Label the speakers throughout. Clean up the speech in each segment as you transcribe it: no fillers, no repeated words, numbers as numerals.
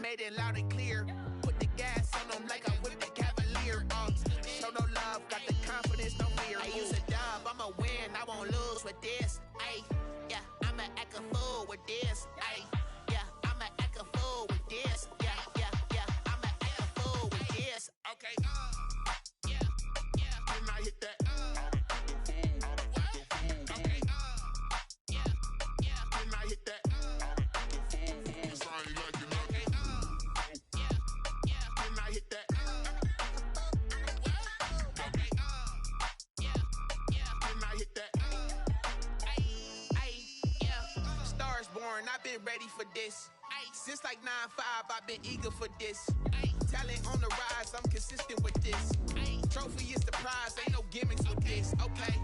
Speaker 1: made it loud and clear. Put the gas on them like I whipped the Cavalier. Show no love, got the confidence, no fear. I use a dub, I'ma win, I won't lose with this. Ay, yeah, I'ma act a fool with this. Ay, yeah, I'ma act a fool with this. Yeah, yeah, yeah, I'ma act a fool with this. Okay, yeah, yeah, then I hit that. Okay, yeah, yeah, then I hit that. I've been ready for this. Since like 9-5, I've been eager for this. Talent on the rise, I'm consistent with this. Trophy is the prize, ain't no gimmicks with this. Okay,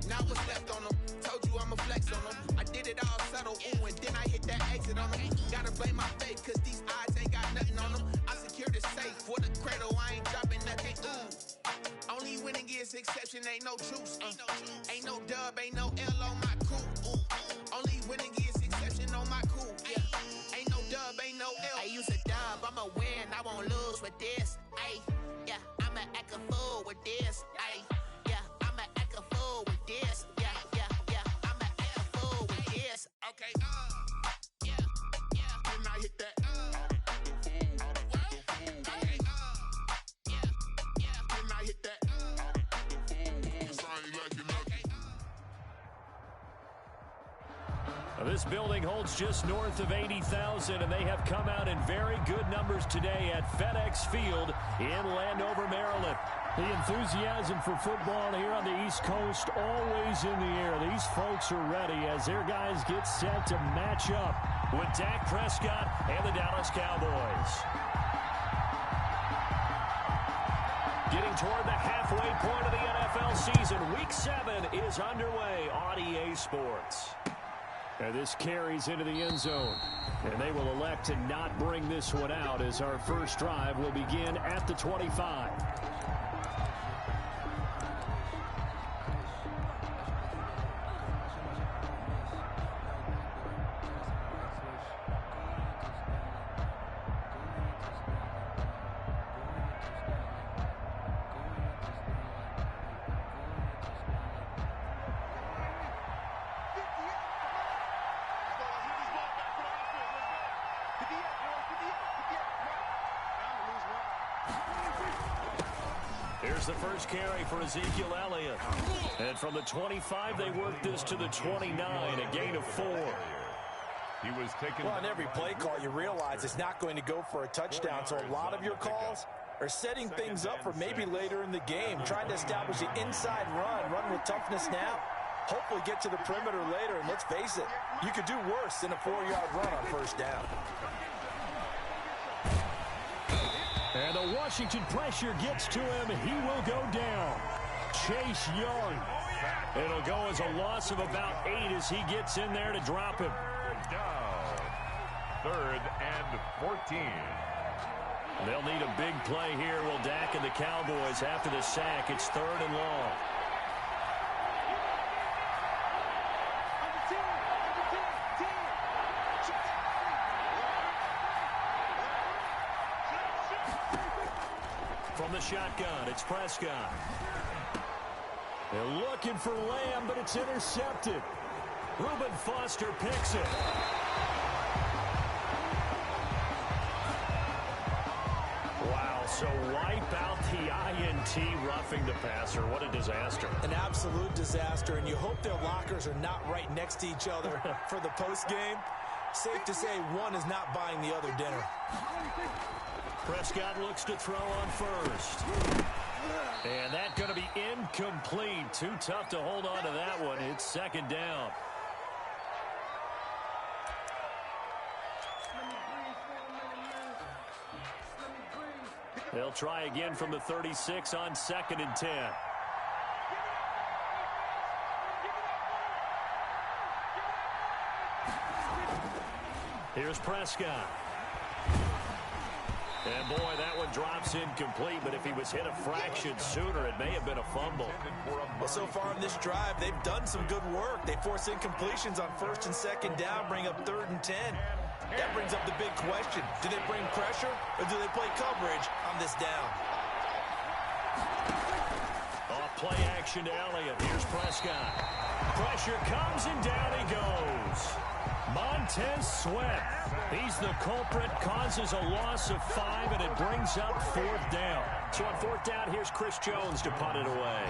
Speaker 1: now what's left on them? Told you I'ma flex on them. I did it all subtle, ooh, and then I hit that exit on them. Gotta blame my faith, cause these eyes ain't got nothing on them. I secured the safe for the cradle, I ain't dropping nothing, ooh. Only winning is exception, ain't no truce. Ain't no dub, ain't no L on my crew. Only winning is exception on my crew. Yeah. Ain't no dub, ain't no L. I use a dub, I'ma win, I won't lose with this. Ay, yeah, I'ma act a fool with this. Ay, yeah, I'ma act a fool with this. Yeah, yeah, yeah, I'ma act a fool with this. Okay, yeah, yeah, then I hit that. Okay, yeah, yeah, then I hit that.
Speaker 2: This building holds just north of 80,000, and they have come out in very good numbers today at FedEx Field in Landover, Maryland. The enthusiasm for football here on the East Coast always in the air. These folks are ready as their guys get set to match up with Dak Prescott and the Dallas Cowboys. Getting toward the halfway point of the NFL season, Week 7 is underway on EA Sports. And this carries into the end zone. And they will elect to not bring this one out as our first drive will begin at the 25. Here's the first carry for Ezekiel Elliott. And from the 25, they work this to the 29, a gain of 4.
Speaker 3: He was taken.
Speaker 4: Well, on every play call, you realize it's not going to go for a touchdown, so a lot of your calls are setting things up for maybe later in the game, trying to establish the inside run with toughness now, hopefully get to the perimeter later, and let's face it, you could do worse than a 4-yard run on first down.
Speaker 2: And the Washington pressure gets to him. He will go down. Chase Young. It'll go as a loss of about 8 as he gets in there to drop him.
Speaker 3: Down. 3rd and 14.
Speaker 2: They'll need a big play here. Will Dak and the Cowboys after the sack. It's 3rd and long. From the shotgun, it's Prescott. They're looking for Lamb, but it's intercepted. Reuben Foster picks it. Wow, so wipe out the INT roughing the passer. What a disaster.
Speaker 4: An absolute disaster, and you hope their lockers are not right next to each other for the postgame. Safe to say one is not buying the other dinner.
Speaker 2: Prescott looks to throw on first. And that's going to be incomplete. Too tough to hold on to that one. It's 2nd down. They'll try again from the 36 on 2nd and 10. Here's Prescott. And, boy, that one drops incomplete, but if he was hit a fraction sooner, it may have been a fumble.
Speaker 4: Well, so far in this drive, they've done some good work. They force incompletions on 1st and 2nd down, bring up 3rd and 10. That brings up the big question. Do they bring pressure or do they play coverage on this down?
Speaker 2: Off play action to Elliott. Here's Prescott. Pressure comes and down he goes. Montez Sweat. He's the culprit, causes a loss of 5, and it brings up 4th down. So on 4th down, here's Chris Jones to punt it away.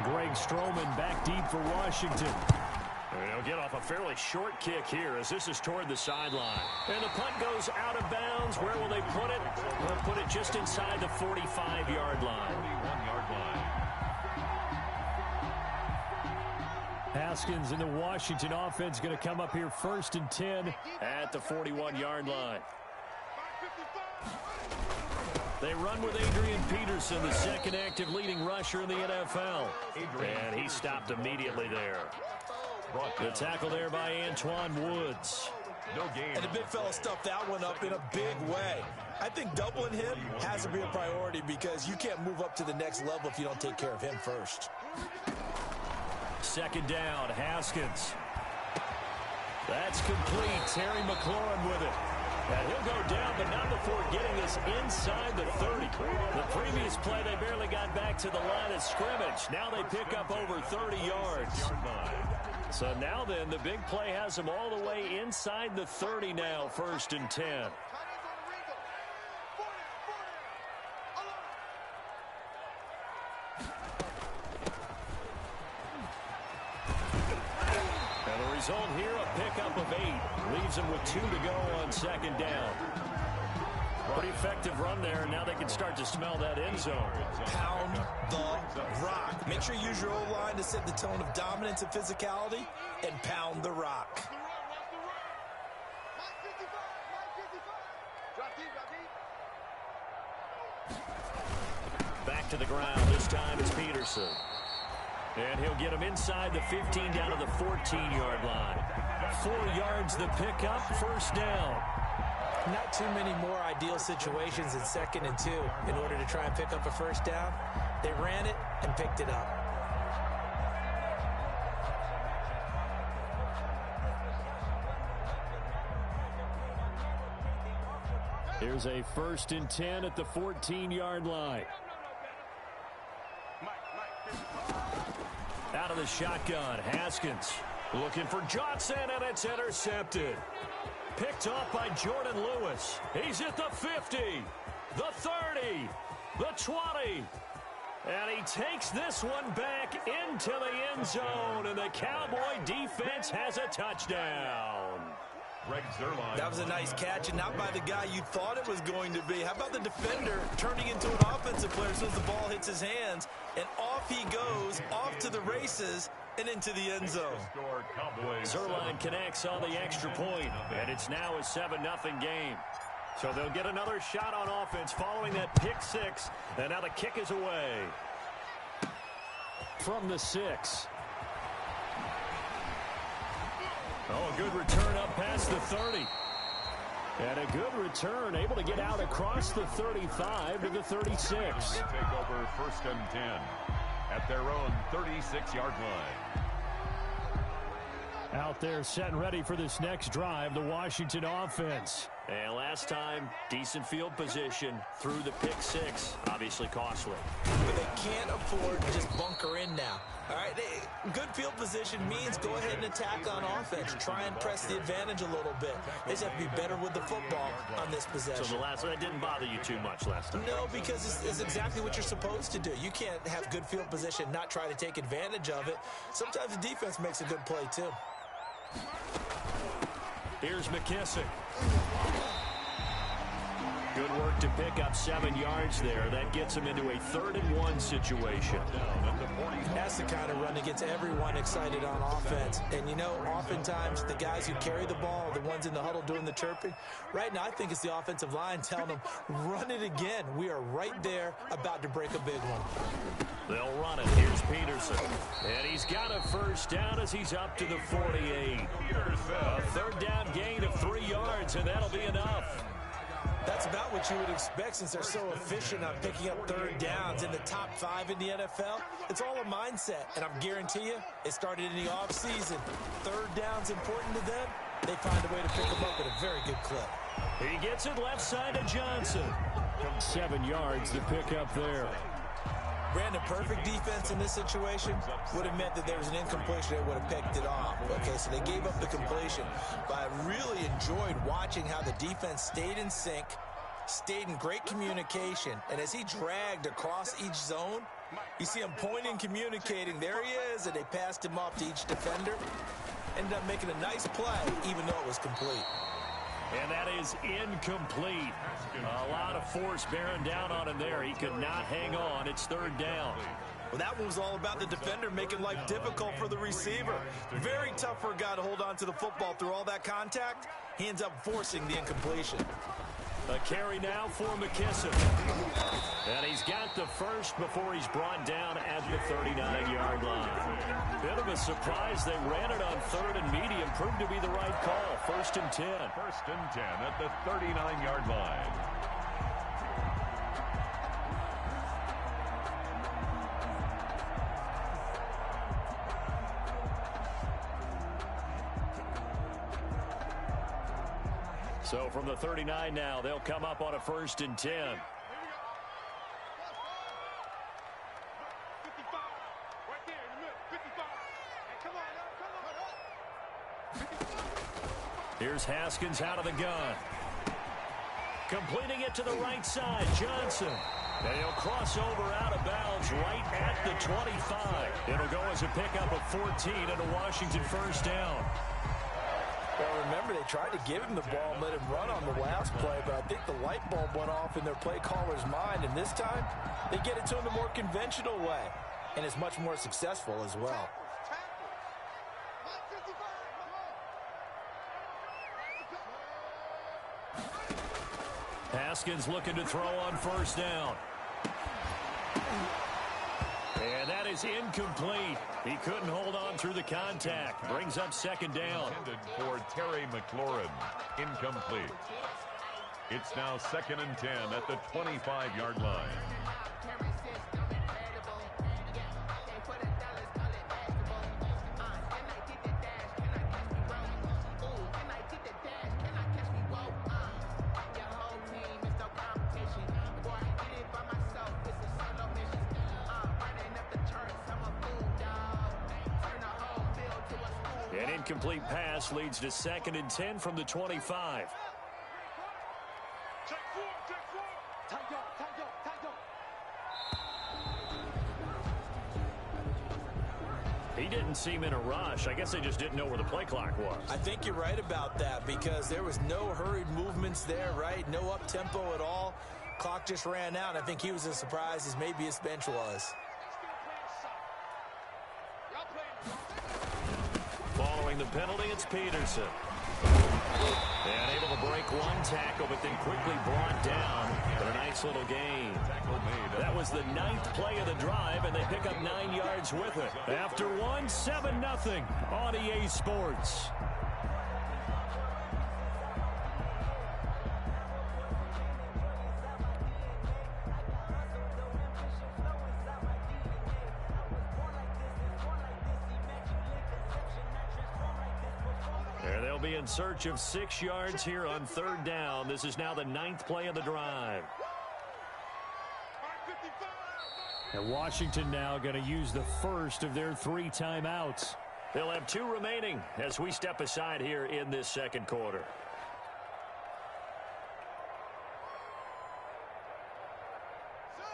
Speaker 2: Greg Stroman back deep for Washington. They'll get off a fairly short kick here as this is toward the sideline. And the punt goes out of bounds. Where will they put it? They'll put it just inside the 45-yard line.
Speaker 3: 41-yard line.
Speaker 2: Haskins in the Washington offense going to come up here 1st and 10 at the 41-yard line. They run with Adrian Peterson, the second active leading rusher in the NFL. And he stopped immediately there. The tackle there by Antoine Woods.
Speaker 3: No gain.
Speaker 4: And the big fella stuffed that one up in a big way. I think doubling him has to be a priority because you can't move up to the next level if you don't take care of him first.
Speaker 2: 2nd down, Haskins. That's complete. Terry McLaurin with it. And he'll go down, but not before getting this inside the 30. The previous play, they barely got back to the line of scrimmage. Now they pick up over 30 yards. So now then, the big play has them all the way inside the 30 now, 1st and 10. Result here, a pickup of 8. Leaves them with 2 to go on 2nd down. Pretty effective run there, and now they can start to smell that end zone.
Speaker 4: Pound the rock. Make sure you use your O-line to set the tone of dominance and physicality, and pound the rock.
Speaker 2: Back to the ground. This time it's Peterson. And he'll get him inside the 15 down to the 14-yard line. 4 yards the pickup, 1st down.
Speaker 4: Not too many more ideal situations in 2nd and 2 in order to try and pick up a 1st down. They ran it and picked it up.
Speaker 2: Here's a 1st and 10 at the 14-yard line. Out of the shotgun, Haskins looking for Johnson, and it's intercepted. Picked off by Jordan Lewis. He's at the 50, the 30, the 20. And he takes this one back into the end zone, and the Cowboy defense has a touchdown.
Speaker 4: That was a nice catch, and not by the guy you thought it was going to be. How about the defender turning into an offensive player as soon as the ball hits his hands, and off he goes, off to the races, and into the end zone.
Speaker 2: Zerline connects on the extra point, and it's now a 7-0 game. So they'll get another shot on offense following that pick 6, and now the kick is away. From the 6. Oh, a good return up past the 30. And a good return, able to get out across the 35 to the 36.
Speaker 3: They take over 1st and 10 at their own 36-yard line.
Speaker 2: Out there set and ready for this next drive, the Washington offense. And last time, decent field position through the pick 6, obviously costly.
Speaker 4: But they can't afford to just bunker in now. All right, good field position means go ahead and attack on offense. Try and press the advantage a little bit. They just have to be better with the football on this possession.
Speaker 2: So that didn't bother you too much last time?
Speaker 4: No, because it's exactly what you're supposed to do. You can't have good field position, not try to take advantage of it. Sometimes the defense makes a good play, too.
Speaker 2: Here's McKissick. Good work to pick up 7 yards there. That gets him into a 3rd and 1 situation.
Speaker 4: That's the kind of run that gets everyone excited on offense. And, you know, oftentimes the guys who carry the ball, the ones in the huddle doing the chirping, right now I think it's the offensive line telling them, run it again. We are right there about to break a big one.
Speaker 2: They'll run it. Here's Peterson. And he's got a 1st down as he's up to the 48. A 3rd down gain of 3 yards, and that'll be enough.
Speaker 4: That's about what you would expect since they're so efficient on picking up 3rd downs in the top 5 in the NFL. It's all a mindset, and I guarantee you it started in the offseason. 3rd down's important to them. They find a way to pick him up at a very good clip.
Speaker 2: He gets it left side to Johnson. 7 yards to pick up there.
Speaker 4: Brandon, perfect defense in this situation would have meant that there was an incompletion that would have picked it off. Okay, so they gave up the completion. But I really enjoyed watching how the defense stayed in sync, stayed in great communication. And as he dragged across each zone, you see him pointing, communicating. There he is, and they passed him off to each defender. Ended up making a nice play, even though it was complete.
Speaker 2: And that is incomplete. A lot of force bearing down on him there. He could not hang on. It's 3rd down.
Speaker 4: Well, that one was all about the defender making life difficult for the receiver. Very tough for a guy to hold on to the football through all that contact. He ends up forcing the incompletion.
Speaker 2: A carry now for McKissick. And he's got the first before he's brought down at the 39-yard line. Bit of a surprise. They ran it on 3rd and medium. Proved to be the right call. 1st and 10.
Speaker 3: 1st and 10 at the 39-yard line.
Speaker 2: So from the 39 now, they'll come up on a 1st and 10. Here's Haskins out of the gun. Completing it to the right side, Johnson. And he'll cross over out of bounds right at the 25. It'll go as a pickup of 14 and a Washington 1st down.
Speaker 4: Well, remember, they tried to give him the ball and let him run on the last play, but I think the light bulb went off in their play caller's mind, and this time they get it to him the more conventional way, and it's much more successful as well.
Speaker 2: Haskins looking to throw on 1st down. And that is incomplete. He couldn't hold on through the contact. Brings up 2nd down.
Speaker 3: Intended for Terry McLaurin. Incomplete. It's now 2nd and 10 at the 25-yard line.
Speaker 2: An incomplete pass leads to 2nd and 10 from the 25. He didn't seem in a rush. I guess they just didn't know where the play clock was.
Speaker 4: I think you're right about that because there was no hurried movements there, right? No up-tempo at all. Clock just ran out. I think he was as surprised as maybe his bench was.
Speaker 2: Following the penalty, it's Peterson. And able to break one tackle, but then quickly brought down for a nice little gain. That was the 9th play of the drive, and they pick up 9 yards with it. After one, 7-0 on EA Sports. They'll be in search of 6 yards here on 3rd down. This is now the 9th play of the drive. And Washington now going to use the first of their 3 timeouts. They'll have 2 remaining as we step aside here in this 2nd quarter.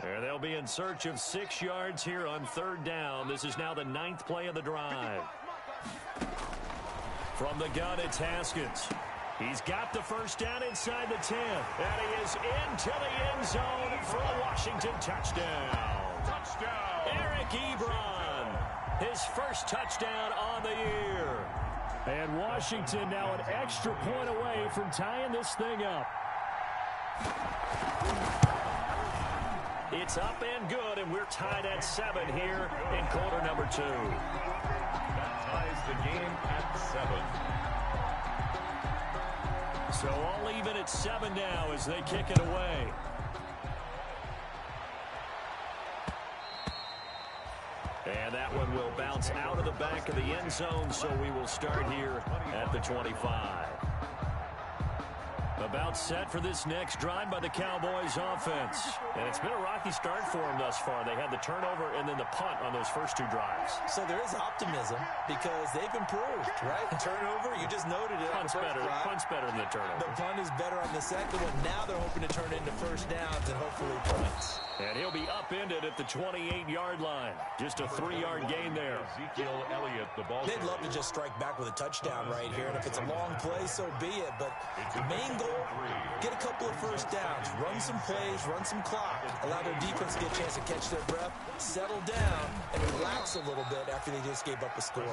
Speaker 2: They'll be in search of 6 yards here on 3rd down. This is now the 9th play of the drive. From the gun, it's Haskins. He's got the 1st down inside the 10. And he is into the end zone for a Washington touchdown. Eric Ebron, his 1st touchdown on the year. And Washington now an extra point away from tying this thing up. It's up and good, and we're tied at 7 here in quarter number 2.
Speaker 3: Ties the game at 7.
Speaker 2: So all even at 7 now as they kick it away. And And that one will bounce out of the back of the end zone, so we will start here at the 25. About set for this next drive by the Cowboys offense. And it's been a rocky start for them thus far. They had the turnover and then the punt on those first two drives.
Speaker 4: So there is optimism because they've improved, right? Turnover, you just noted it.
Speaker 2: Punt's better than the turnover.
Speaker 4: The punt is better on the second one. Now they're hoping to turn it into first downs and hopefully points.
Speaker 2: And he'll be upended at the 28-yard line. Just a 3-yard gain there.
Speaker 3: Ezekiel Elliott, the ball.
Speaker 4: They'd love to just strike back with a touchdown right here. And if it's a long play, so be it. But the main goal, get a couple of first downs. Run some plays, run some clock. Allow their defense to get a chance to catch their breath, settle down, and relax a little bit after they just gave up a score.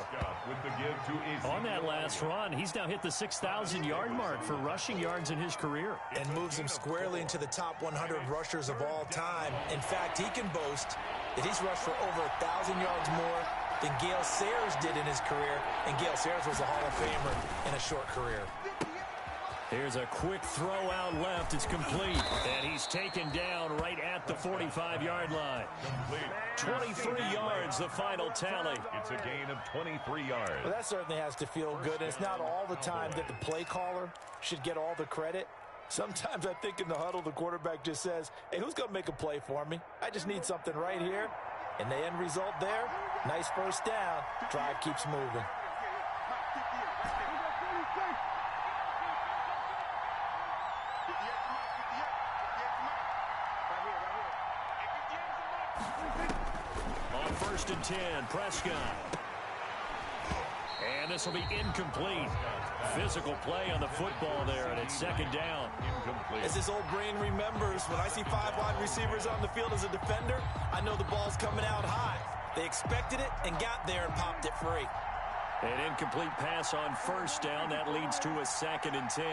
Speaker 2: On that last run, he's now hit the 6,000-yard mark for rushing yards in his career.
Speaker 4: And moves him squarely into the top 100 rushers of all time. In fact, he can boast that he's rushed for over 1,000 yards more than Gale Sayers did in his career. And Gale Sayers was a Hall of Famer in a short career.
Speaker 2: Here's a quick throw out left. It's complete. And he's taken down right at the 45-yard line. 23 yards, the final tally.
Speaker 3: It's a gain of 23 yards.
Speaker 4: Well, that certainly has to feel good. And it's not all the time that the play caller should get all the credit. Sometimes I think in the huddle, the quarterback just says, hey, who's going to make a play for me? I just need something right here. And the end result there, nice first down. Drive keeps moving.
Speaker 2: On 1st and 10, Prescott. And this will be incomplete. Physical play on the football there, and it's second down.
Speaker 3: Incomplete.
Speaker 4: As this old brain remembers, when I see 5 wide receivers on the field as a defender, I know the ball's coming out high. They expected it and got there and popped it free.
Speaker 2: An incomplete pass on 1st down. That leads to a 2nd and 10.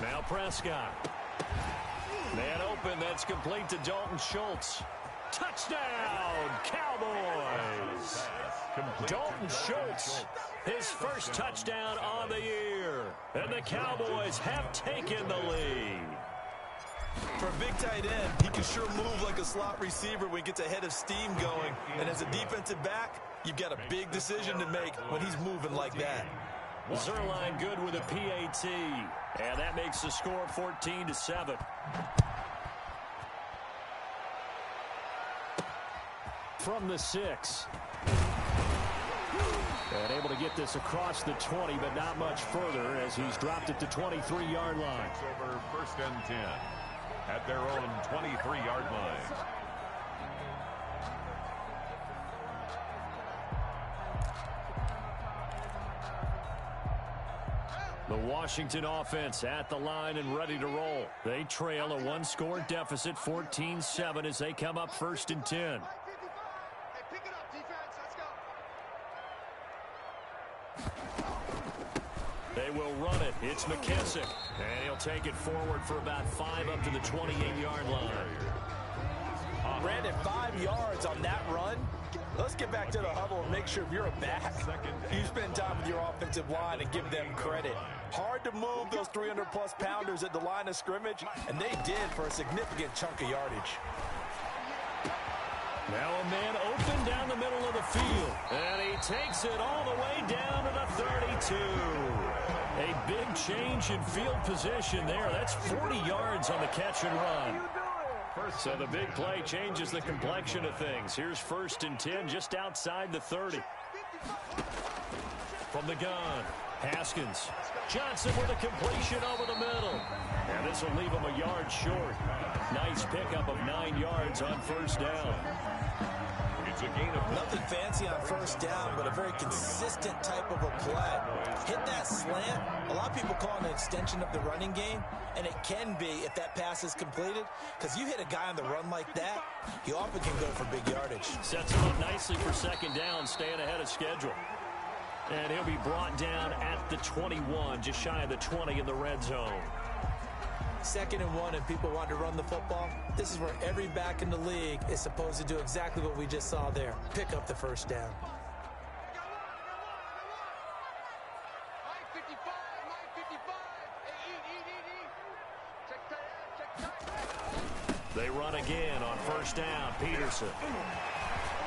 Speaker 2: Now Prescott. Man open, that's complete to Dalton Schultz. Touchdown, Cowboys! Dalton Schultz, his first touchdown on the year. And the Cowboys have taken the lead.
Speaker 4: For a big tight end, he can sure move like a slot receiver when he gets a head of steam going. And as a defensive back, you've got a big decision to make when he's moving like that.
Speaker 2: Zerline good with a PAT. And that makes the score 14-7. From the 6. And able to get this across the 20, but not much further as he's dropped it to 23-yard line.
Speaker 3: It's over 1st and 10 at their own 23-yard line.
Speaker 2: The Washington offense at the line and ready to roll. They trail a 1-score deficit, 14-7, as they come up 1st and 10. They will run it. It's McKissick. And he'll take it forward for about 5 up to the 28-yard line.
Speaker 4: Brandon, 5 yards on that run. Let's get back to the huddle and make sure if you're a back, you spend time with your offensive line and give them credit. Hard to move those 300-plus pounders at the line of scrimmage, and they did for a significant chunk of yardage.
Speaker 2: Now a man open down the middle of the field, and he takes it all the way down to the 32. A big change in field position there. That's 40 yards on the catch and run. So the big play changes the complexion of things. Here's 1st and 10 just outside the 30. From the gun, Haskins. Johnson with a completion over the middle. And this will leave him a yard short. Nice pickup of 9 yards on 1st down.
Speaker 3: It's a gain of
Speaker 4: nothing fancy on 1st down, but a very consistent type of a play. Hit that slant. A lot of people call it an extension of the running game, and it can be if that pass is completed, because you hit a guy on the run like that, he often can go for big yardage.
Speaker 2: Sets him up nicely for 2nd down, staying ahead of schedule. And he'll be brought down at the 21, just shy of the 20 in the red zone.
Speaker 4: 2nd and 1, and people want to run the football. This is where every back in the league is supposed to do exactly what we just saw there. Pick up the 1st down.
Speaker 2: run again on first down. Peterson.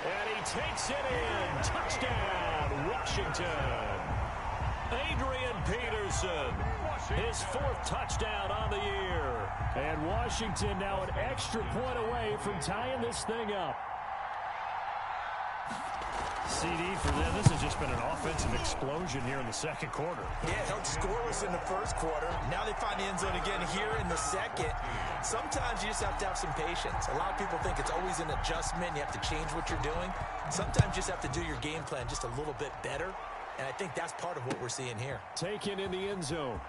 Speaker 2: And he takes it in. Touchdown, Washington. Adrian Peterson, his 4th touchdown on the year. And Washington now an extra point away from tying this thing up.
Speaker 5: CD for them. This has just been an offensive explosion here in the second quarter.
Speaker 4: Yeah, held scoreless in the first quarter. Now they find the end zone again here in the second. Sometimes you just have to have some patience. A lot of people think it's always an adjustment. You have to change what you're doing. Sometimes you just have to do your game plan just a little bit better. And I think that's part of what we're seeing here.
Speaker 2: Taken in the end zone.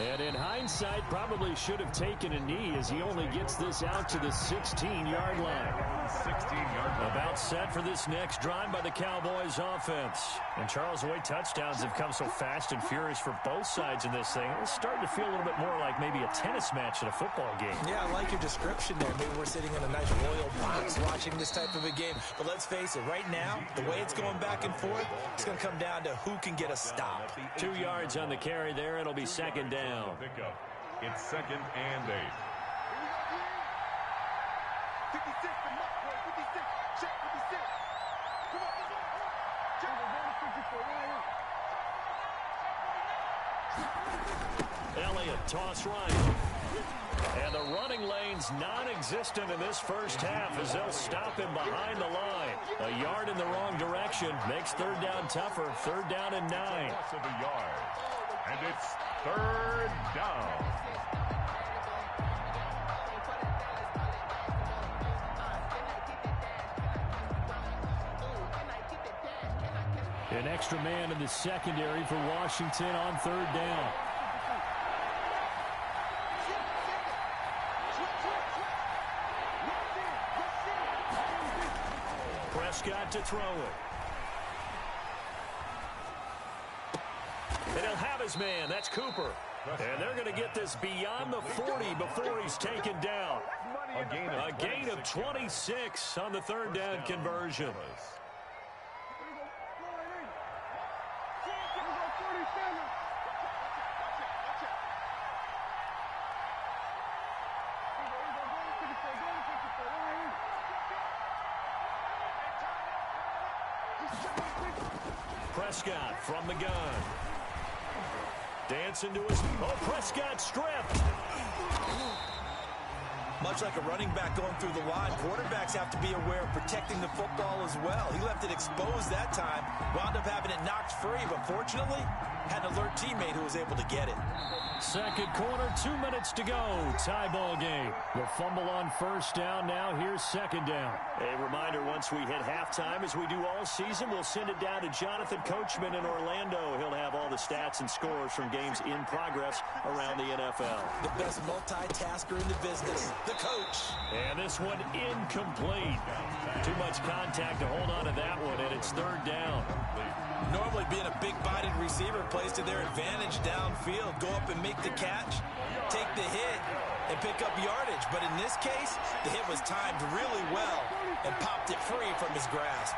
Speaker 2: And in hindsight, probably should have taken a knee as he only gets this out to the 16-yard line.
Speaker 3: 16-yard line.
Speaker 2: About set for this next drive by the Cowboys offense.
Speaker 5: And Charles, the way touchdowns have come so fast and furious for both sides in this thing, it's starting to feel a little bit more like maybe a tennis match in a football game.
Speaker 4: Yeah, I like your description there. Maybe we're sitting in a nice royal box watching this type of a game. But let's face it, right now, the way it's going back and forth, it's going to come down to who can get a stop.
Speaker 2: 2 yards on the carry there. It'll be second down.
Speaker 3: Pickup. It's 2nd and 8.
Speaker 2: Elliott, toss right. And the running lane's non-existent in this first half as they'll stop him behind the line. A yard in the wrong direction makes third down tougher. 3rd down and 9.
Speaker 3: Loss of a yard. And it's 3rd down.
Speaker 2: An extra man in the secondary for Washington on 3rd down. Prescott to throw it. And he'll have his man. That's Cooper. And they're going to get this beyond the 40 before he's taken down. A gain of 26 on the 3rd down conversion. Prescott from the gun. Dancing to his... Oh, Prescott stripped.
Speaker 4: Much like a running back going through the line, quarterbacks have to be aware of protecting the football as well. He left it exposed that time, wound up having it knocked free, but fortunately, had an alert teammate who was able to get it.
Speaker 2: Second quarter, 2 minutes to go. Tie ball game. The fumble on first down. Now here's second down. A reminder, once we hit halftime, as we do all season, we'll send it down to Jonathan Coachman in Orlando. He'll have all the stats and scores from games in progress around the NFL.
Speaker 4: The best multitasker in the business, the coach.
Speaker 2: And this one incomplete. Too much contact to hold on to that one, and it's 3rd down.
Speaker 4: Normally being a big-bodied receiver plays to their advantage downfield. Go up and make the catch, take the hit, and pick up yardage. But in this case, the hit was timed really well and popped it free from his grasp.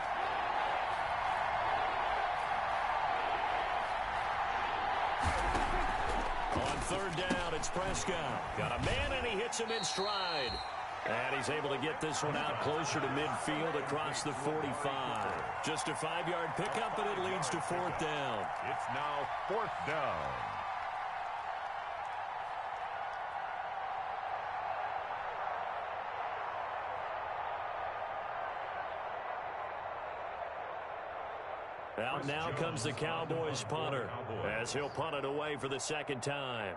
Speaker 2: On 3rd down, it's Prescott. Got a man, and he hits him in stride. And he's able to get this one out closer to midfield across the 45. Just a 5-yard pickup, and it leads to 4th down.
Speaker 3: It's now 4th down.
Speaker 2: Out now comes the Cowboys punter as he'll punt it away for the 2nd time.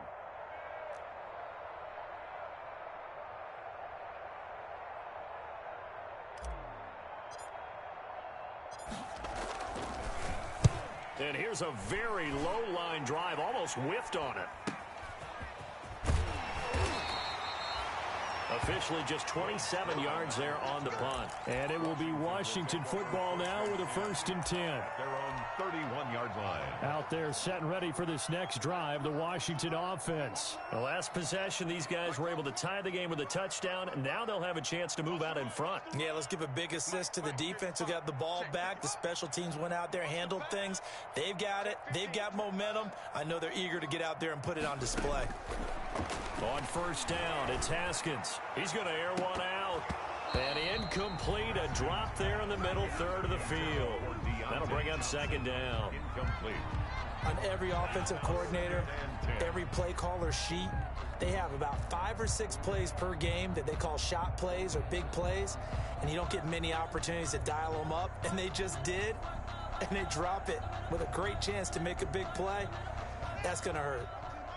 Speaker 2: And here's a very low-line drive, almost whiffed on it. Officially just 27 yards there on the punt. And it will be Washington football now with a 1st and 10.
Speaker 3: At their own 31-yard line.
Speaker 2: Out there set and ready for this next drive, the Washington offense. The last possession, these guys were able to tie the game with a touchdown, and now they'll have a chance to move out in front.
Speaker 4: Yeah, let's give a big assist to the defense who got the ball back. The special teams went out there, handled things. They've got it. They've got momentum. I know they're eager to get out there and put it on display.
Speaker 2: On first down, it's Haskins. He's going to air one out. And incomplete, a drop there in the middle third of the field. That'll bring up second down.
Speaker 3: Incomplete.
Speaker 4: On every offensive coordinator, every play caller sheet, they have about 5 or 6 plays per game that they call shot plays or big plays, and you don't get many opportunities to dial them up, and they just did, and they drop it with a great chance to make a big play. That's going to hurt.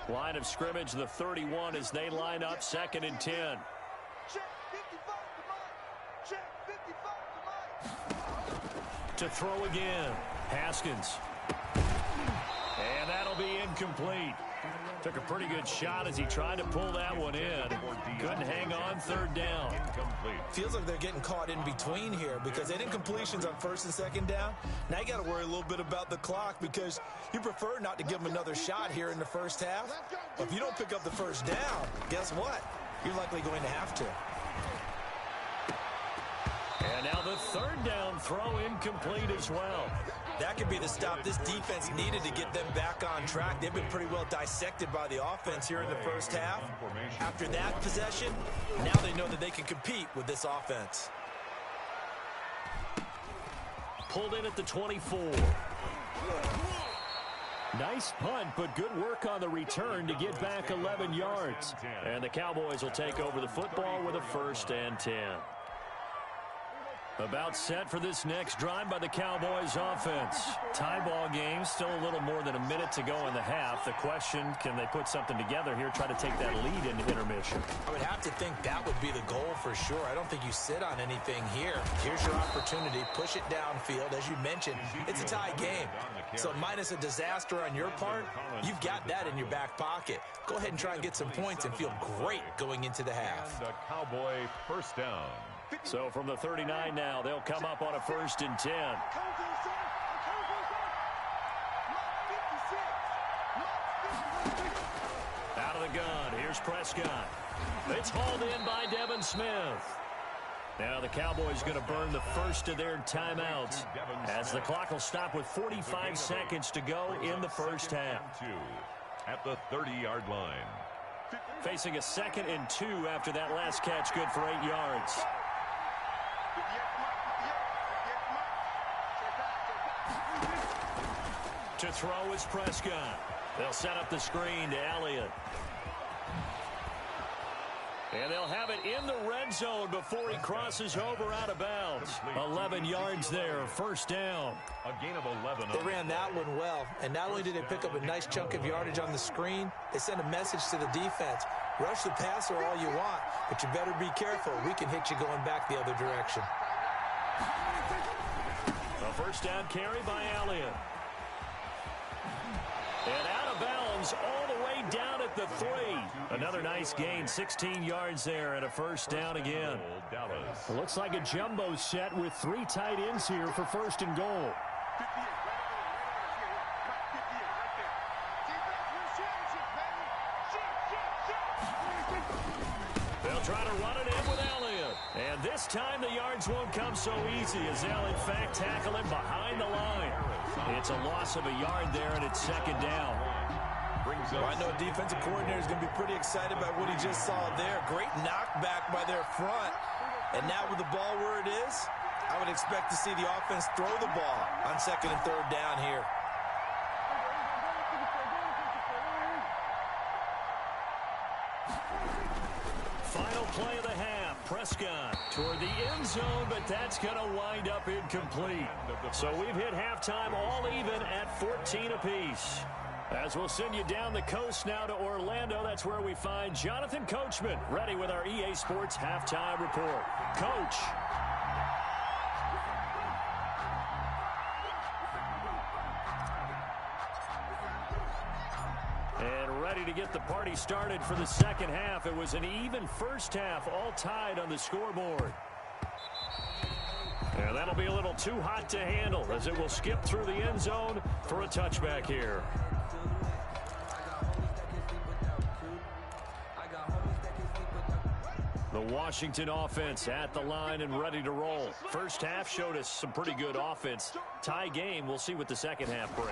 Speaker 2: Line of scrimmage, the 31 as they line up, 2nd and 10. To throw again, Haskins. And that'll be incomplete. Took a pretty good shot as he tried to pull that one in. Couldn't hang on, 3rd down.
Speaker 4: Feels like they're getting caught in between here because they did incompletions on 1st and 2nd down. Now you got to worry a little bit about the clock because you prefer not to give them another shot here in the first half. But if you don't pick up the 1st down, guess what? You're likely going to have to.
Speaker 2: And now the 3rd down throw incomplete as well.
Speaker 4: That could be the stop this defense needed to get them back on track. They've been pretty well dissected by the offense here in the first half. After that possession, now they know that they can compete with this offense.
Speaker 2: Pulled in at the 24. Nice punt, but good work on the return to get back 11 yards. And the Cowboys will take over the football with a 1st and 10. About set for this next drive by the Cowboys offense. Tie ball game, still a little more than a minute to go in the half. The question, can they put something together here, try to take that lead into intermission?
Speaker 4: I would have to think that would be the goal for sure. I don't think you sit on anything here. Here's your opportunity. Push it downfield. As you mentioned, it's a tie game. So minus a disaster on your part, you've got that in your back pocket. Go ahead and try and get some points and feel great going into the half.
Speaker 3: And a Cowboy 1st down.
Speaker 2: So from the 39 now, they'll come up on a 1st and 10. Out of the gun, here's Prescott. It's hauled in by Devin Smith. Now the Cowboys going to burn the 1st of their timeouts as the clock will stop with 45 seconds to go in the first half.
Speaker 3: At the 30-yard line.
Speaker 2: Facing a 2nd and 2 after that last catch, good for 8 yards. To throw is Prescott. They'll set up the screen to Elliott. And they'll have it in the red zone before he crosses over out of bounds. 11 yards there, 1st down.
Speaker 3: A gain of 11.
Speaker 4: They ran that one well, and not only did they pick up a nice chunk of yardage on the screen, they sent a message to the defense. Rush the passer all you want, but you better be careful. We can hit you going back the other direction.
Speaker 2: A 1st down carry by Elliott. And out of bounds all the way down at the 3. Another nice gain, 16 yards there and a 1st down again. It looks like a jumbo set with 3 tight ends here for 1st and goal. They'll try to run it in with Elliott. And this time the yards won't come so easy as they'll in fact tackle him behind the line. It's a loss of a yard there, and it's 2nd down.
Speaker 4: Well, I know a defensive coordinator is going to be pretty excited about what he just saw there. Great knockback by their front. And now with the ball where it is, I would expect to see the offense throw the ball on 2nd and 3rd down here.
Speaker 2: Final play of the half. Prescott toward the end zone, but that's going to wind up incomplete. So we've hit halftime all even at 14 apiece. As we'll send you down the coast now to Orlando, that's where we find Jonathan Coachman ready with our EA Sports halftime report. Coach. And ready to get the party started for the 2nd half. It was an even first half, all tied on the scoreboard. And that'll be a little too hot to handle as it will skip through the end zone for a touchback here. The The Washington offense at the line and ready to roll. First half showed us some pretty good offense. Tie game, we'll see what the second half brings.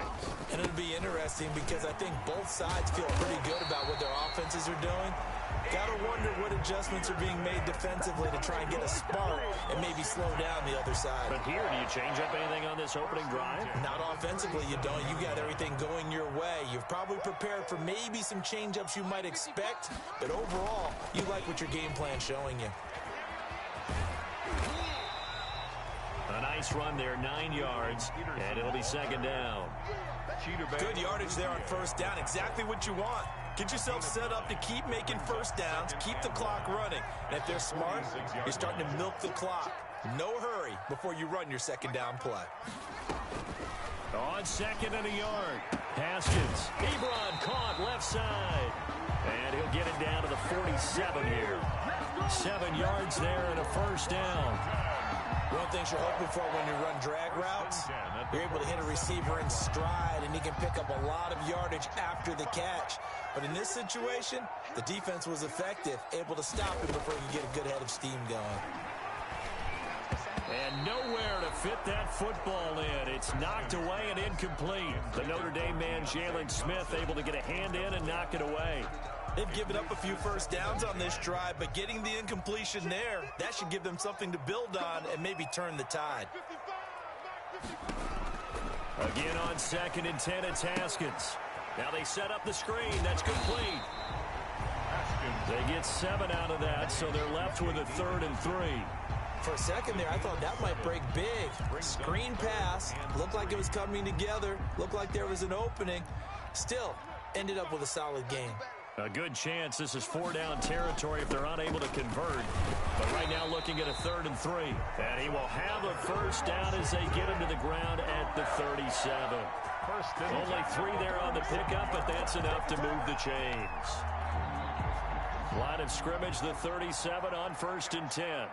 Speaker 4: And it'll be interesting because I think both sides feel pretty good about what their offenses are doing. Got to wonder what adjustments are being made defensively to try and get a spark and maybe slow down the other side.
Speaker 2: But here, do you change up anything on this opening drive?
Speaker 4: Not offensively, you don't. You got everything going your way. You've probably prepared for maybe some change-ups you might expect, but overall, you like what your game plan's showing you.
Speaker 2: A nice run there, 9 yards, and it'll be second down.
Speaker 4: Good yardage there on first down, exactly what you want. Get yourself set up to keep making first downs, keep the clock running. And if they're smart, you're starting to milk the clock. No hurry before you run your second down play.
Speaker 2: On second and a yard, Haskins. Ebron caught left side. And he'll get it down to the 47 here. 7 yards there and a first down.
Speaker 4: One of the things you're hoping for when you run drag routes, you're able to hit a receiver in stride, and he can pick up a lot of yardage after the catch. But in this situation, the defense was effective, able to stop him before you get a good head of steam going.
Speaker 2: And nowhere to fit that football in. It's knocked away and incomplete. The Notre Dame man, Jalen Smith, able to get a hand in and knock it away.
Speaker 4: They've given up a few first downs on this drive, but getting the incompletion there, that should give them something to build on and maybe turn the tide.
Speaker 2: Again on second and 10, it's Haskins. Now they set up the screen. That's complete. They get 7 out of that, so they're left with a 3rd and 3.
Speaker 4: For a second there, I thought that might break big. Screen pass. Looked like it was coming together. Looked like there was an opening. Still, ended up with a solid game.
Speaker 2: A good chance this is 4-down territory if they're unable to convert. But right now looking at a 3rd and 3. And he will have a first down as they get him to the ground at the 37. Only 3 there on the pickup, but that's enough to move the chains. Line of scrimmage, the 37 on 1st and 10.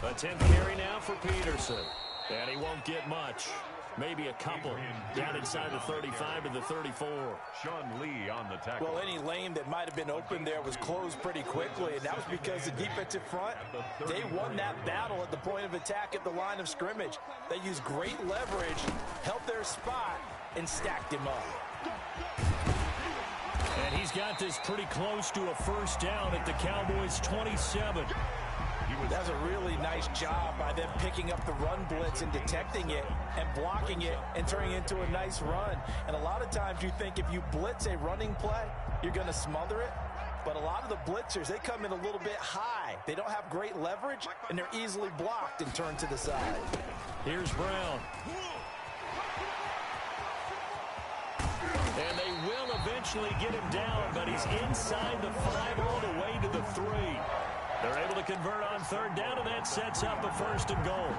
Speaker 2: A 10th carry now for Peterson. And he won't get much. Maybe a couple. Down inside the 35 to the 34.
Speaker 3: Sean Lee on the tackle.
Speaker 4: Well, any lane that might have been open there was closed pretty quickly, and that was because the defensive front, they won that battle at the point of attack at the line of scrimmage. They used great leverage, held their spot, and stacked him up.
Speaker 2: And he's got this pretty close to a first down at the Cowboys' 27.
Speaker 4: That was a really nice job by them picking up the run blitz and detecting it and blocking it and turning it into a nice run. And a lot of times you think if you blitz a running play, you're going to smother it. But a lot of the blitzers, they come in a little bit high. They don't have great leverage, and they're easily blocked and turned to the side.
Speaker 2: Here's Brown. And they will eventually get him down, but he's inside the 5 all the way to the 3. They're able to convert on 3rd down, and that sets up a 1st and goal.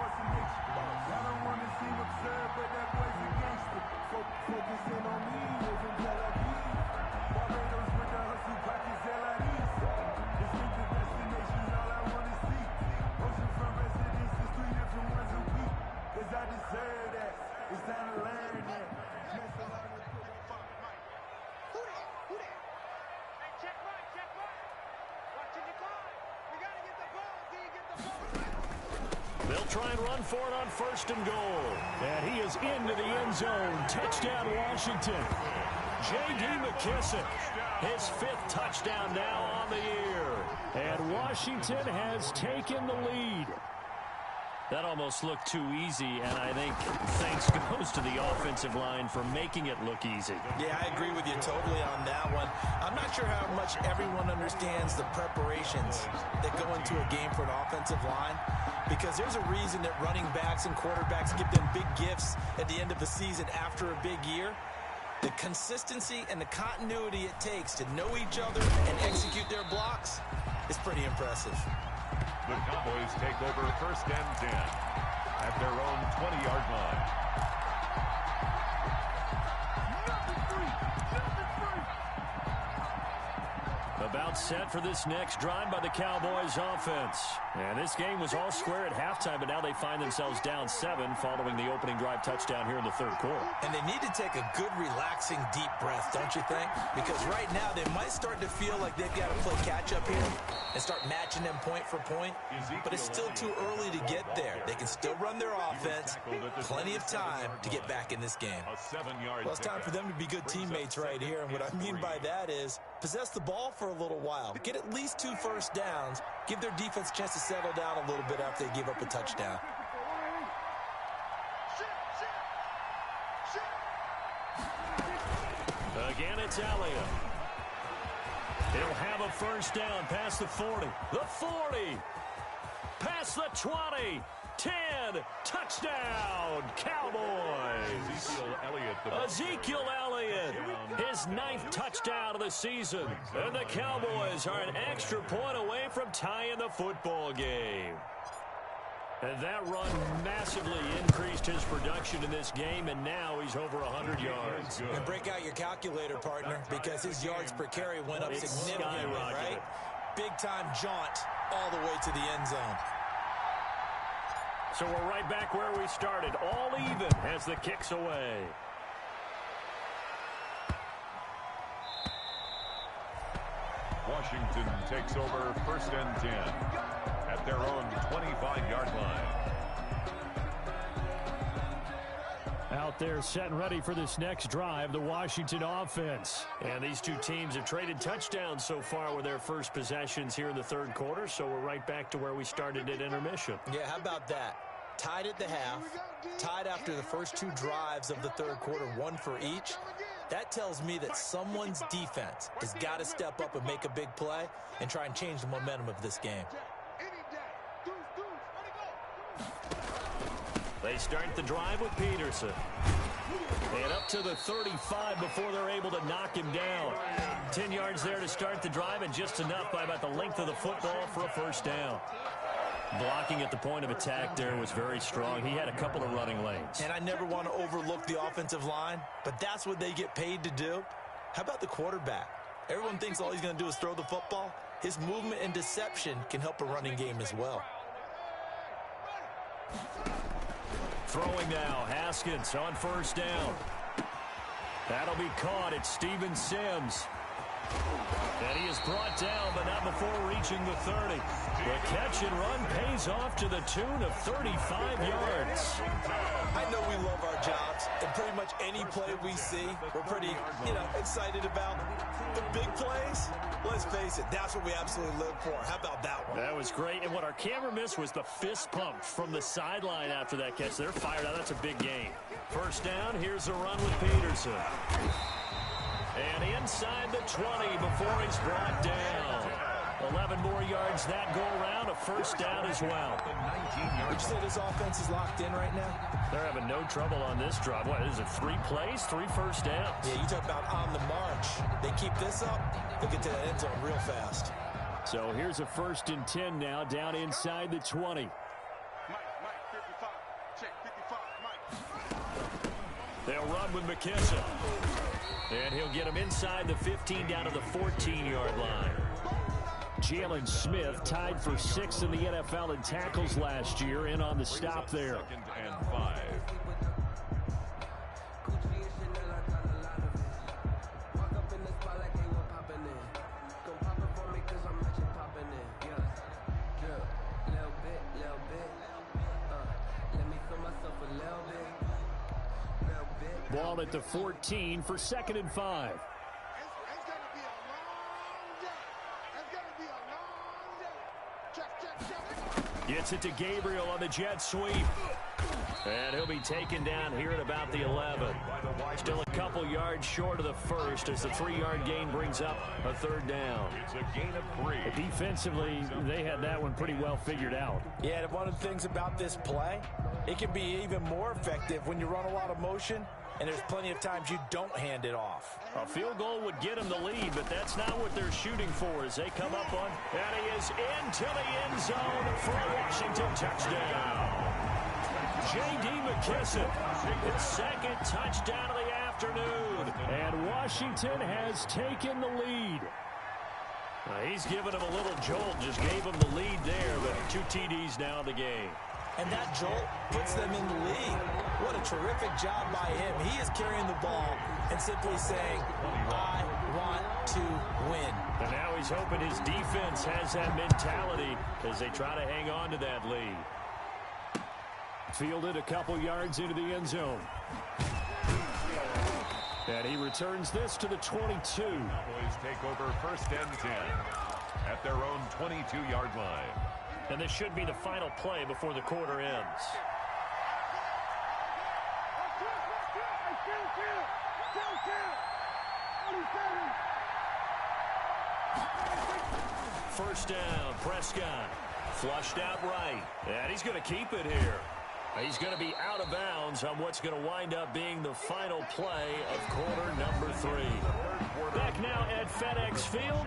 Speaker 2: They'll try and run for it on 1st and goal. And he is into the end zone. Touchdown, Washington. J.D. McKissick, his 5th touchdown now on the year. And Washington has taken the lead. That almost looked too easy, and I think thanks goes to the offensive line for making it look easy.
Speaker 4: Yeah, I agree with you totally on that one. I'm not sure how much everyone understands the preparations that go into a game for an offensive line, because there's a reason that running backs and quarterbacks give them big gifts at the end of the season after a big year. The consistency and the continuity it takes to know each other and execute their blocks is pretty impressive.
Speaker 3: The Cowboys take over 1st and 10 at their own 20-yard line.
Speaker 2: The About set for this next drive by the Cowboys offense. And this game was all square at halftime, but now they find themselves down 7 following the opening drive touchdown here in the third quarter. And they need to take a good, relaxing, deep breath, don't you think? Because right now they might start to feel like they've got to play catch-up here and start matching them point for point. But it's still too early to get there. They can still run their offense. Plenty of time to get back in this game.
Speaker 4: Well, it's time for them to be good teammates right here. And what I mean by that is possess the ball for a little while. Get at least 2 first downs. Give their defense a chance to settle down a little bit after they give up a touchdown.
Speaker 2: Again, it's Elliott. He'll have a first down past the 40. The 40. Past the 20. 10. Touchdown, Cowboys. Ezekiel Elliott. His 9th touchdown of the season. And the Cowboys are an extra point away from tying the football game. And that run massively increased his production in this game, and now he's over 100 yards.
Speaker 4: And break out your calculator, partner, because his yards per carry went up significantly, right? Big-time jaunt all the way to the end zone.
Speaker 2: So we're right back where we started, all even as the kick's away.
Speaker 3: Washington takes over 1st and 10 at their own 25-yard line.
Speaker 2: Out there set and ready for this next drive, the Washington offense. And these two teams have traded touchdowns so far with their first possessions here in the third quarter, so we're right back to where we started at intermission.
Speaker 4: Yeah, how about that? Tied at the half, tied after the first 2 drives of the third quarter, 1 for each. That tells me that someone's defense has got to step up and make a big play and try and change the momentum of this game.
Speaker 2: They start the drive with Peterson. And up to the 35 before they're able to knock him down. 10 yards there to start the drive, and just enough by about the length of the football for a first down. Blocking at the point of attack there was very strong. He had a couple of running lanes.
Speaker 4: And I never want to overlook the offensive line, but that's what they get paid to do. How about the quarterback? Everyone thinks all he's going to do is throw the football. His movement and deception can help a running game as well.
Speaker 2: Throwing now, Haskins on first down. That'll be caught. It's Steven Sims. And he is brought down, but not before reaching the 30. The catch and run pays off to the tune of 35 yards.
Speaker 4: I know we love our jobs, and pretty much any play we see, we're pretty, excited about. The big plays, let's face it, that's what we absolutely live for. How about that one?
Speaker 2: That was great, and what our camera missed was the fist pump from the sideline after that catch. They're fired out. That's a big gain. First down, here's a run with Peterson. And inside the 20 before he's brought down. 11 more yards that go around, a first down as well.
Speaker 4: Would you say this offense is locked in right now?
Speaker 2: They're having no trouble on this drive. What is it, 3 plays, 3 first downs?
Speaker 4: Yeah, you talk about on the march. They keep this up, they'll get to that end zone real fast.
Speaker 2: So here's a 1st and 10 now, down inside the 20. They'll run with McKesson. And he'll get him inside the 15 down to the 14-yard line. Jalen Smith tied for 6th in the NFL in tackles last year, in on the stop there.
Speaker 3: 2nd and 5.
Speaker 2: Ball at the 14 for 2nd and 5. Gets it to Gabriel on the jet sweep. And he'll be taken down here at about the 11. Still a couple yards short of the first as the 3-yard gain brings up a 3rd down.
Speaker 3: It's a gain of 3.
Speaker 2: Defensively, they had that one pretty well figured out.
Speaker 4: Yeah, and one of the things about this play, it can be even more effective when you run a lot of motion, and there's plenty of times you don't hand it off.
Speaker 2: A field goal would get them the lead, but that's not what they're shooting for as they come up on. And he is into the end zone for a Washington touchdown. J.D. McKesson, his 2nd touchdown of the afternoon. And Washington has taken the lead. He's given him a little jolt, just gave him the lead there, but 2 TDs now in the game.
Speaker 4: And that jolt puts them in the lead. What a terrific job by him. He is carrying the ball and simply saying, I want to win.
Speaker 2: And now he's hoping his defense has that mentality as they try to hang on to that lead. Fielded a couple yards into the end zone. And he returns this to the 22.
Speaker 3: Cowboys take over 1st and 10 at their own 22-yard line.
Speaker 2: And this should be the final play before the quarter ends. First down, Prescott. Flushed out right. And he's going to keep it here. He's going to be out of bounds on what's going to wind up being the final play of quarter number 3. Back now at FedEx Field.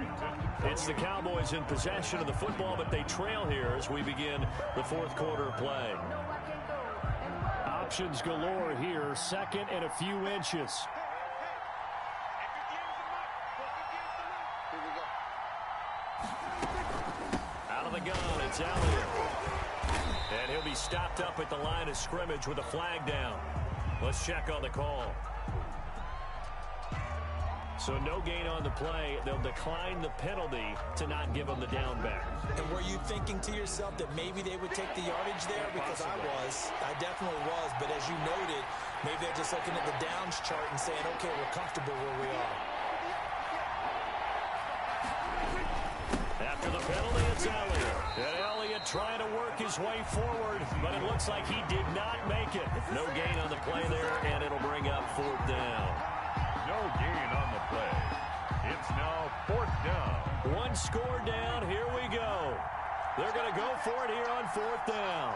Speaker 2: It's the Cowboys in possession of the football, but they trail here as we begin the 4th quarter play. Options galore here, 2nd and a few inches. Out of the gun, it's Elliott. And he'll be stopped up at the line of scrimmage with a flag down. Let's check on the call. So no gain on the play. They'll decline the penalty to not give him the down back.
Speaker 4: And were you thinking to yourself that maybe they would take the yardage there? Because I definitely was. But as you noted, maybe they're just looking at the downs chart and saying, okay, we're comfortable where we are.
Speaker 2: After the penalty, it's Elliott. And Elliott trying to work his way forward, but it looks like he did not make it. No gain on the play there, and it'll bring up 4th down.
Speaker 3: No gain on the play. It's now 4th down.
Speaker 2: 1 score down. Here we go. They're going to go for it here on 4th down.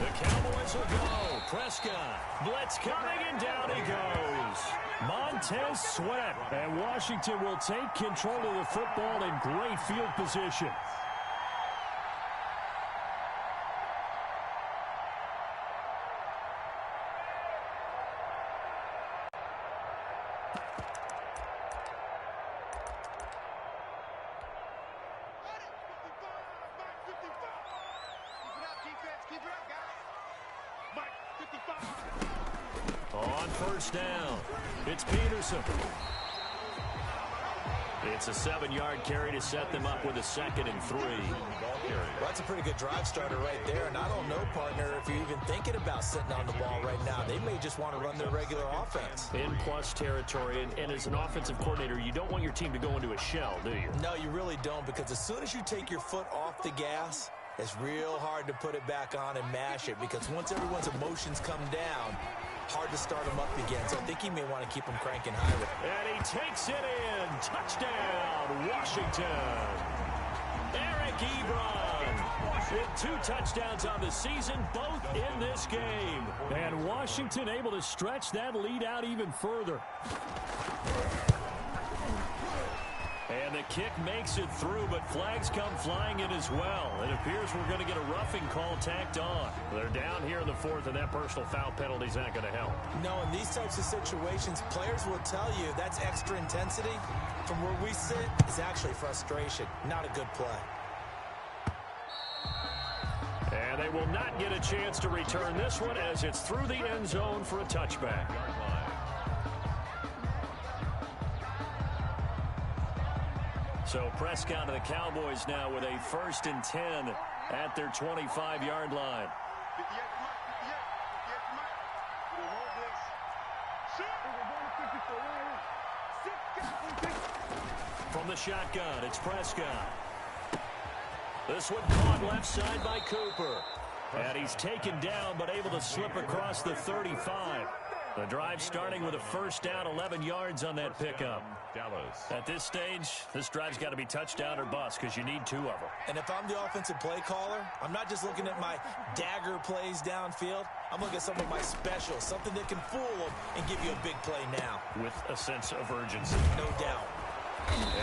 Speaker 2: The Cowboys will go. Prescott. Blitz coming, and down he goes. Montez Sweat. And Washington will take control of the football in great field position. On 1st down, it's Peterson. It's a 7-yard carry to set them up with a 2nd and 3.
Speaker 4: Well, that's a pretty good drive starter right there. And I don't know, partner, if you're even thinking about sitting on the ball right now. They may just want to run their regular offense.
Speaker 2: In plus territory, and as an offensive coordinator, you don't want your team to go into a shell, do you?
Speaker 4: No, you really don't, because as soon as you take your foot off the gas, it's real hard to put it back on and mash it, because once everyone's emotions come down, hard to start them up again. So I think he may want to keep them cranking higher.
Speaker 2: And he takes it in. Touchdown, Washington. Eric Ebron with 2 touchdowns on the season, both in this game. And Washington able to stretch that lead out even further. And the kick makes it through, but flags come flying in as well. It appears we're going to get a roughing call tacked on. They're down here in the 4th, and that personal foul penalty is not going to help.
Speaker 4: No, in these types of situations, players will tell you that's extra intensity. From where we sit, is actually frustration. Not a good play.
Speaker 2: And they will not get a chance to return this one as it's through the end zone for a touchback. So Prescott and the Cowboys now with a 1st and 10 at their 25-yard line. From the shotgun, it's Prescott. This one caught left side by Cooper. And he's taken down but able to slip across the 35. The drive starting with a 1st down, 11 yards on that pickup. At this stage, this drive's got to be touchdown or bust because you need 2 of them.
Speaker 4: And if I'm the offensive play caller, I'm not just looking at my dagger plays downfield. I'm looking at some of my specials, something that can fool them and give you a big play now.
Speaker 2: With a sense of urgency.
Speaker 4: No doubt.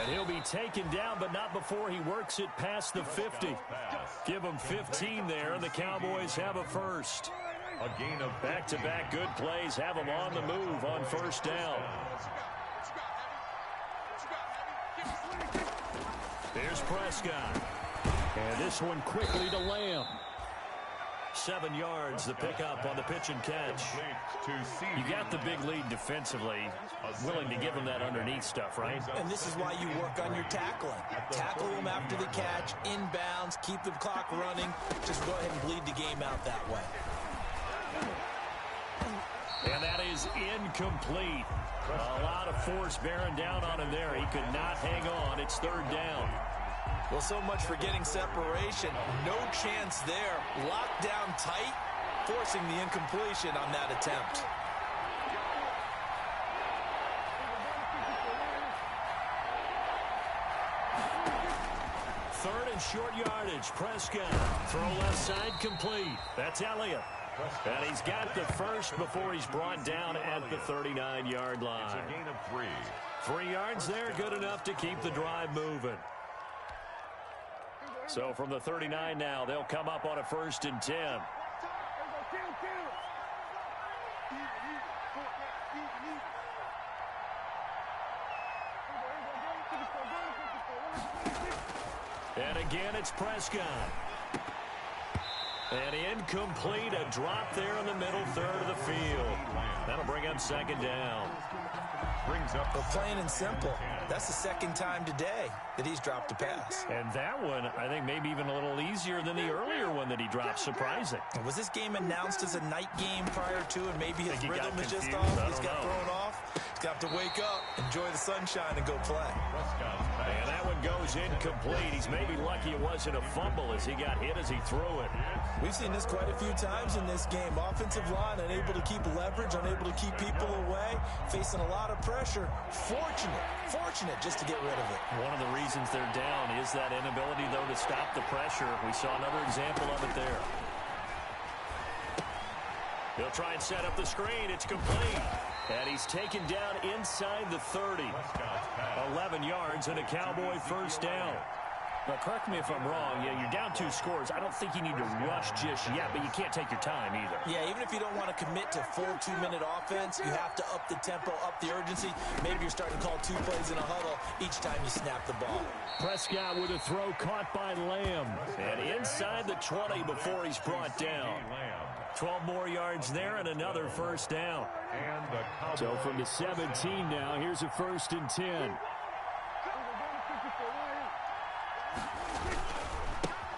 Speaker 2: And he'll be taken down, but not before he works it past the 50. Give him 15 there, and the Cowboys have a 1st.
Speaker 3: A gain of
Speaker 2: Back-to-back good plays have them on the move on first down. Here's Prescott. And this one quickly to Lamb. 7 yards, the pickup on the pitch and catch. You got the big lead defensively. Willing to give them that underneath stuff, right?
Speaker 4: And this is why you work on your tackling. Tackle them after the catch, inbounds, keep the clock running. Just go ahead and bleed the game out that way.
Speaker 2: And that is incomplete. A lot of force bearing down on him there. He could not hang on. It's third down.
Speaker 4: Well, so much for getting separation. No chance there. Locked down tight, forcing the incompletion on that attempt.
Speaker 2: Third and short yardage. Prescott. Throw left side complete. That's Elliott. And he's got the first before he's brought down at the 39-yard line.
Speaker 3: It's a gain of 3.
Speaker 2: 3 yards there, good enough to keep the drive moving. So from the 39 now, they'll come up on a 1st and 10. And again, it's Prescott. And incomplete, a drop there in the middle third of the field. That'll bring up 2nd down.
Speaker 3: Brings up
Speaker 4: Well, plain and simple. That's the 2nd time today that he's dropped a pass.
Speaker 2: And that one, I think, maybe even a little easier than the earlier one that he dropped. Surprising.
Speaker 4: Was this game announced as a night game prior to, and maybe his
Speaker 2: Think he
Speaker 4: rhythm
Speaker 2: got
Speaker 4: is just
Speaker 2: confused?
Speaker 4: off?
Speaker 2: I
Speaker 4: He's
Speaker 2: don't
Speaker 4: got
Speaker 2: know.
Speaker 4: thrown off. He's got to wake up, enjoy the sunshine, and go play.
Speaker 2: And that one goes incomplete. He's maybe lucky it wasn't a fumble as he got hit as he threw it.
Speaker 4: We've seen this quite a few times in this game. Offensive line unable to keep leverage, unable to keep people away, facing a lot of pressure. Fortunate just to get rid of it.
Speaker 2: One of the reasons they're down is that inability, though, to stop the pressure. We saw another example of it there. He'll try and set up the screen. It's complete. And he's taken down inside the 30. 11 yards and a Cowboy 1st down. Now, correct me if I'm wrong. Yeah, you're down 2 scores. I don't think you need to rush just yet, but you can't take your time either.
Speaker 4: Yeah, even if you don't want to commit to full 2-minute offense, you have to up the tempo, up the urgency. Maybe you're starting to call 2 plays in a huddle each time you snap the ball.
Speaker 2: Prescott with a throw caught by Lamb. And inside the 20 before he's brought down. 12 more yards there and another 1st down. So from the 17 now, here's a 1st and 10.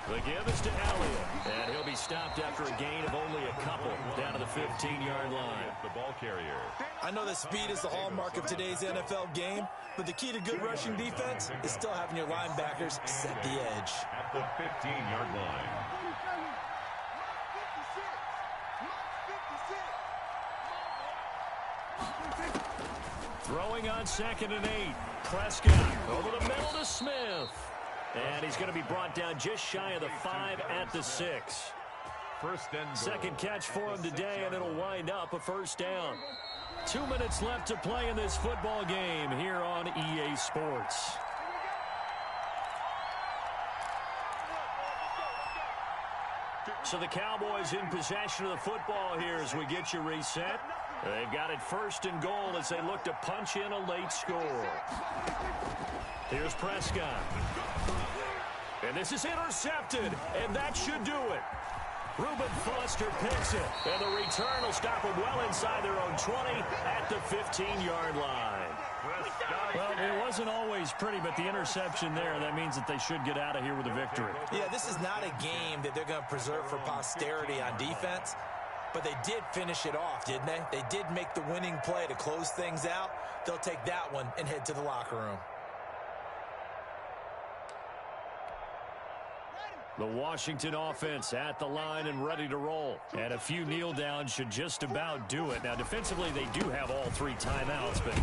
Speaker 2: The give is to Elliott, and he'll be stopped after a gain of only a couple down to the 15-yard line.
Speaker 3: The ball carrier.
Speaker 4: I know that speed is the hallmark of today's NFL game, but the key to good rushing defense is still having your linebackers set the edge.
Speaker 3: At the 15-yard line.
Speaker 2: Throwing on 2nd and 8. Prescott over the middle to Smith. And he's going to be brought down just shy of the 5 at the 6.
Speaker 3: 1st and goal.
Speaker 2: 2nd catch for him today, and it'll wind up a 1st down. 2 minutes left to play in this football game here on EA Sports. So the Cowboys in possession of the football here as we get you reset. They've got it 1st and goal as they look to punch in a late score. Here's Prescott. And this is intercepted, and that should do it. Reuben Foster picks it, and the return will stop them well inside their own 20 at the 15-yard line. Well, it wasn't always pretty, but the interception there, that means that they should get out of here with a victory.
Speaker 4: Yeah, this is not a game that they're going to preserve for posterity on defense, but they did finish it off, didn't they? They did make the winning play to close things out. They'll take that one and head to the locker room.
Speaker 2: The Washington offense at the line and ready to roll. And a few kneel downs should just about do it. Now, defensively, they do have all 3 timeouts, but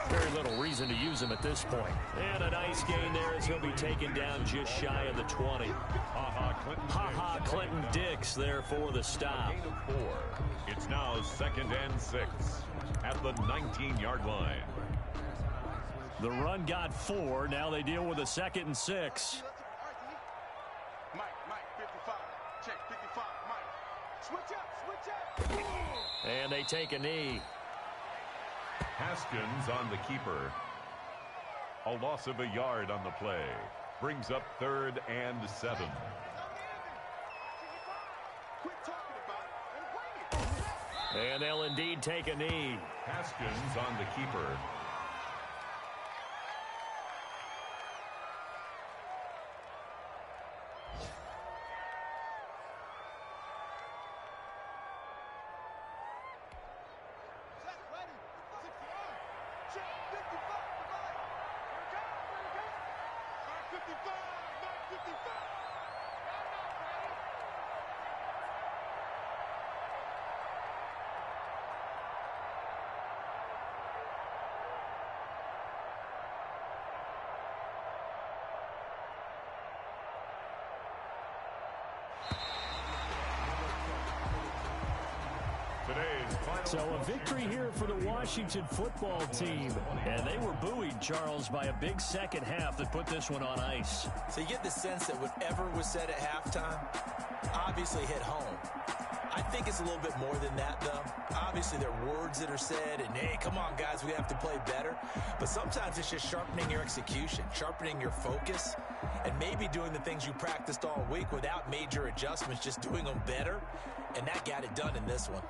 Speaker 2: very little reason to use them at this point. And a nice gain there as he'll be taken down just shy of the 20. Ha-ha Clinton Dix there for the stop.
Speaker 3: Gain of 4. It's now 2nd and 6 at the 19-yard line.
Speaker 2: The run got 4. Now they deal with a 2nd and 6. And they take a knee.
Speaker 3: Haskins on the keeper. A loss of a yard on the play. Brings up 3rd and 7.
Speaker 2: And they'll indeed take a knee.
Speaker 3: Haskins on the keeper.
Speaker 2: So a victory here for the Washington football team. And they were buoyed, Charles, by a big second half that put this one on ice.
Speaker 4: So you get the sense that whatever was said at halftime obviously hit home. I think it's a little bit more than that, though. Obviously, there are words that are said, and, hey, come on, guys, we have to play better. But sometimes it's just sharpening your execution, sharpening your focus, and maybe doing the things you practiced all week without major adjustments, just doing them better. And that got it done in this one.